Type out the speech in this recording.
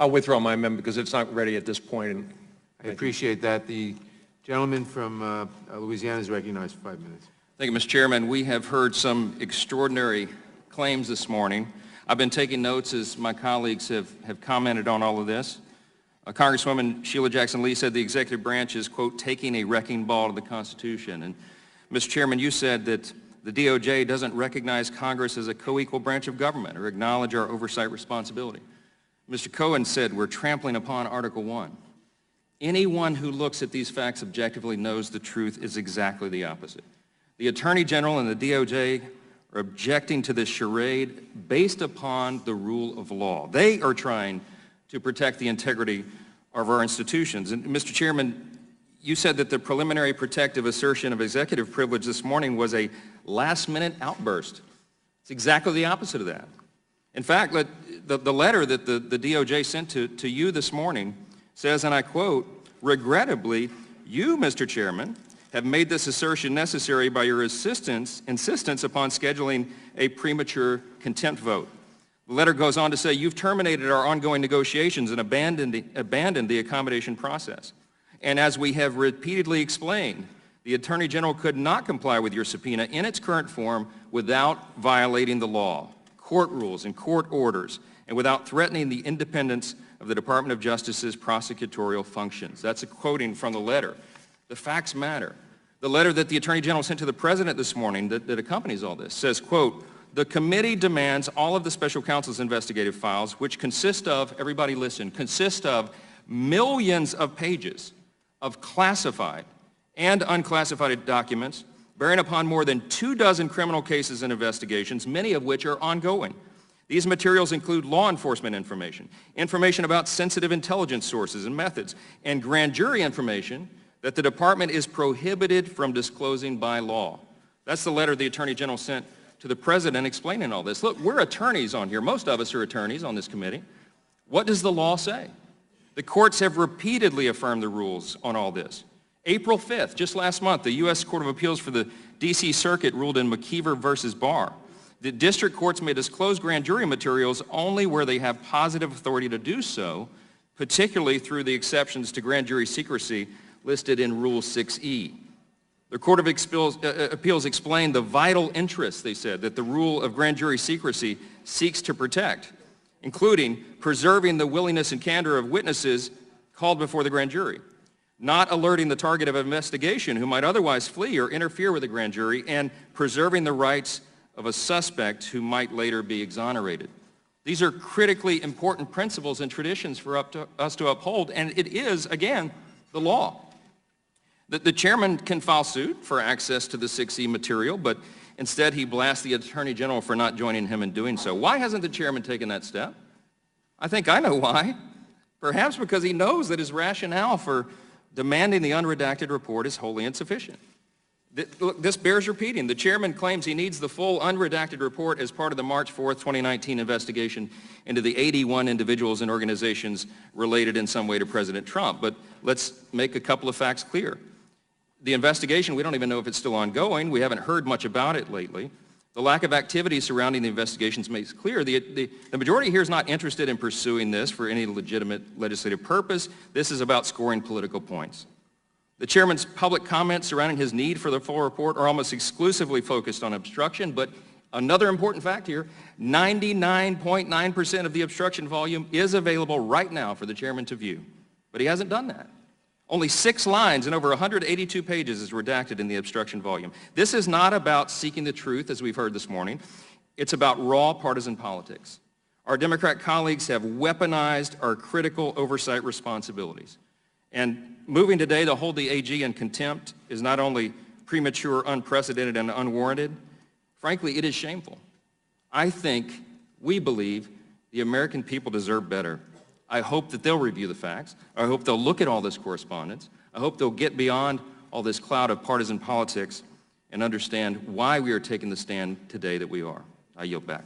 I'll withdraw my amendment because it's not ready at this point. And I appreciate that. The gentleman from Louisiana is recognized for 5 minutes. Thank you, Mr. Chairman. We have heard some extraordinary claims this morning. I've been taking notes as my colleagues have commented on all of this. Congresswoman Sheila Jackson-Lee said the executive branch is, quote, taking a wrecking ball to the Constitution. And, Mr. Chairman, you said that the DOJ doesn't recognize Congress as a co-equal branch of government or acknowledge our oversight responsibility. Mr. Cohen said we're trampling upon Article 1. Anyone who looks at these facts objectively knows the truth is exactly the opposite. The Attorney General and the DOJ are objecting to this charade based upon the rule of law. They are trying to protect the integrity of our institutions. And, Mr. Chairman, you said that the preliminary protective assertion of executive privilege this morning was a last-minute outburst. It's exactly the opposite of that. In fact, the letter that the DOJ sent to you this morning says, and I quote, "Regrettably, you, Mr. Chairman, have made this assertion necessary by your insistence upon scheduling a premature contempt vote." The letter goes on to say, "You've terminated our ongoing negotiations and abandoned the accommodation process. And as we have repeatedly explained, the Attorney General could not comply with your subpoena in its current form without violating the law, court rules, and court orders, and without threatening the independence of the Department of Justice's prosecutorial functions." That's a quoting from the letter. The facts matter. The letter that the Attorney General sent to the President this morning that accompanies all this says, quote, "The committee demands all of the special counsel's investigative files, which consist of," everybody listen, consist of millions of pages of classified and unclassified documents bearing upon more than 24 criminal cases and investigations, many of which are ongoing. These materials include law enforcement information, information about sensitive intelligence sources and methods, and grand jury information that the department is prohibited from disclosing by law. That's the letter the Attorney General sent to the President explaining all this. Look, we're attorneys on here. Most of us are attorneys on this committee. What does the law say? The courts have repeatedly affirmed the rules on all this. April 5th, just last month, the U.S. Court of Appeals for the D.C. Circuit ruled in McKeever versus Barr. The district courts may disclose grand jury materials only where they have positive authority to do so, particularly through the exceptions to grand jury secrecy listed in Rule 6E. The Court of Appeals explained the vital interests, they said, that the rule of grand jury secrecy seeks to protect, including preserving the willingness and candor of witnesses called before the grand jury, not alerting the target of investigation who might otherwise flee or interfere with the grand jury, and preserving the rights of a suspect who might later be exonerated. These are critically important principles and traditions for us to uphold, and it is, again, the law. The chairman can file suit for access to the 6E material, but instead he blasts the Attorney General for not joining him in doing so. Why hasn't the chairman taken that step? I think I know why. Perhaps because he knows that his rationale for demanding the unredacted report is wholly insufficient. Look, this bears repeating. The chairman claims he needs the full unredacted report as part of the March 4th, 2019 investigation into the 81 individuals and organizations related in some way to President Trump. But let's make a couple of facts clear. The investigation, we don't even know if it's still ongoing. We haven't heard much about it lately. The lack of activity surrounding the investigations makes clear the majority here is not interested in pursuing this for any legitimate legislative purpose. This is about scoring political points. The chairman's public comments surrounding his need for the full report are almost exclusively focused on obstruction, but another important fact here, 99.9% of the obstruction volume is available right now for the chairman to view, but he hasn't done that. Only 6 lines and over 182 pages is redacted in the obstruction volume. This is not about seeking the truth, as we've heard this morning. It's about raw partisan politics. Our Democrat colleagues have weaponized our critical oversight responsibilities. And moving today to hold the AG in contempt is not only premature, unprecedented, and unwarranted, frankly, it is shameful. We believe the American people deserve better. I hope that they'll review the facts. I hope they'll look at all this correspondence. I hope they'll get beyond all this cloud of partisan politics and understand why we are taking the stand today that we are. I yield back.